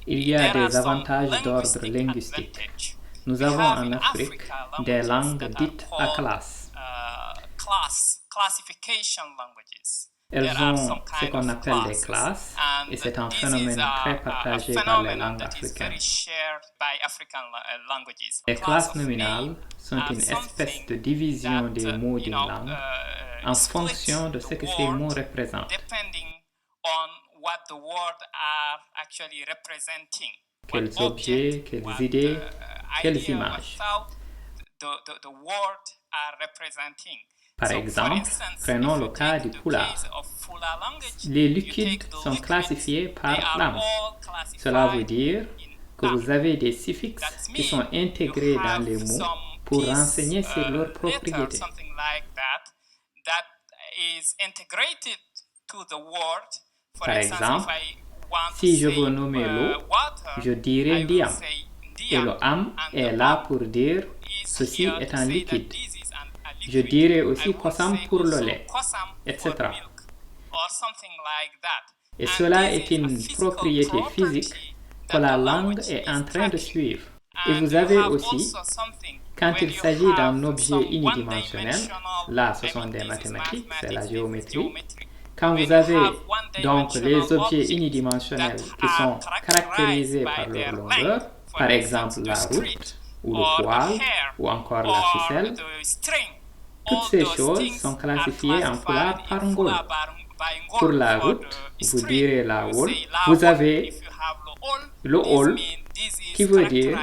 Il y a des avantages d'ordre linguistique. Nous avons en Afrique des langues dites à classe. Elles ont ce qu'on appelle des classes et c'est un phénomène très partagé par les langues africaines. Les classes nominales sont une espèce de division des mots d'une langue en fonction de ce que ces mots représentent. Quels objets, quelles idées, quelles images. Par exemple, prenons le cas du pulaar. Les liquides sont classifiés par flamme. Cela veut dire que vous avez des suffixes qui sont intégrés dans les mots pour renseigner sur leurs propriétés. Par exemple, si je veux nommer l'eau, je dirai ndiam. Et le am est là pour dire ceci est un liquide. Je dirais aussi kosam pour le lait, etc. Et cela est une propriété physique que la langue est en train de suivre. Et vous avez aussi, quand il s'agit d'un objet unidimensionnel, là ce sont des mathématiques, c'est la géométrie. Quand vous avez donc les objets unidimensionnels qui sont caractérisés par leur longueur, par exemple la route, ou le poil, ou encore la ficelle, toutes ces choses sont classifiées en pulaar par ngol. Pour la route, vous direz la wol. Vous avez le ol, qui veut dire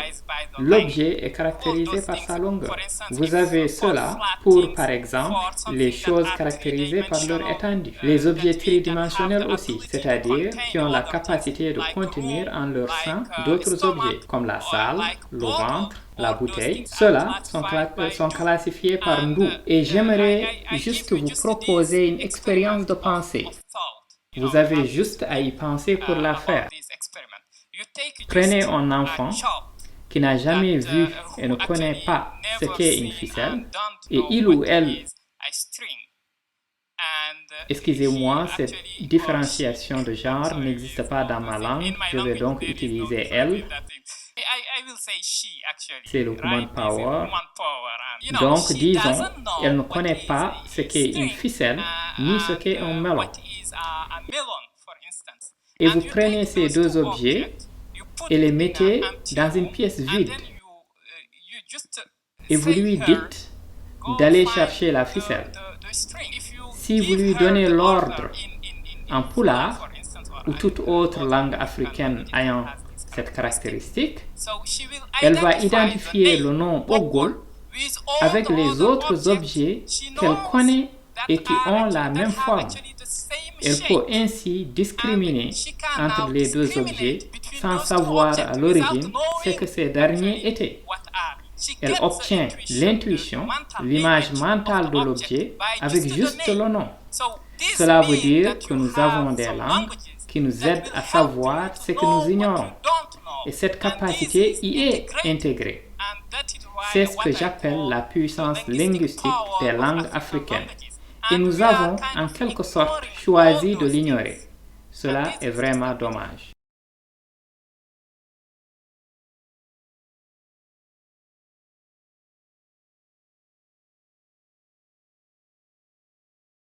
l'objet est caractérisé par sa longueur. Vous avez cela pour, par exemple, les choses caractérisées par leur étendue. Les objets tridimensionnels aussi, c'est-à-dire qui ont la capacité de contenir en leur sein d'autres objets, comme la salle, le ventre, la bouteille. Ceux-là sont classifiés par ndou. Et j'aimerais juste vous proposer une expérience de pensée. Vous avez juste à y penser pour la faire. Prenez un enfant qui n'a jamais vu et ne connaît pas ce qu'est une ficelle, et il ou elle, excusez-moi, cette différenciation de genre n'existe pas dans ma langue, je vais donc utiliser elle. C'est le woman power. Donc, disons, elle ne connaît pas ce qu'est une ficelle, ni ce qu'est un melon. Et vous prenez ces deux objets et les mettez dans une pièce vide. Et vous lui dites d'aller chercher la ficelle. Si vous lui donnez l'ordre en pulaar ou toute autre langue africaine ayant cette caractéristique, elle va identifier le nom Ogol avec les autres objets qu'elle connaît et qui ont la même forme. Elle peut ainsi discriminer entre les deux objets sans savoir à l'origine ce que ces derniers étaient. Elle obtient l'intuition, l'image mentale de l'objet avec juste le nom. Cela veut dire que nous avons des langues qui nous aident à savoir ce que nous ignorons. Et cette capacité y est intégrée. C'est ce que j'appelle la puissance linguistique des langues africaines. Et nous avons en quelque sorte choisi de l'ignorer. Cela est vraiment dommage.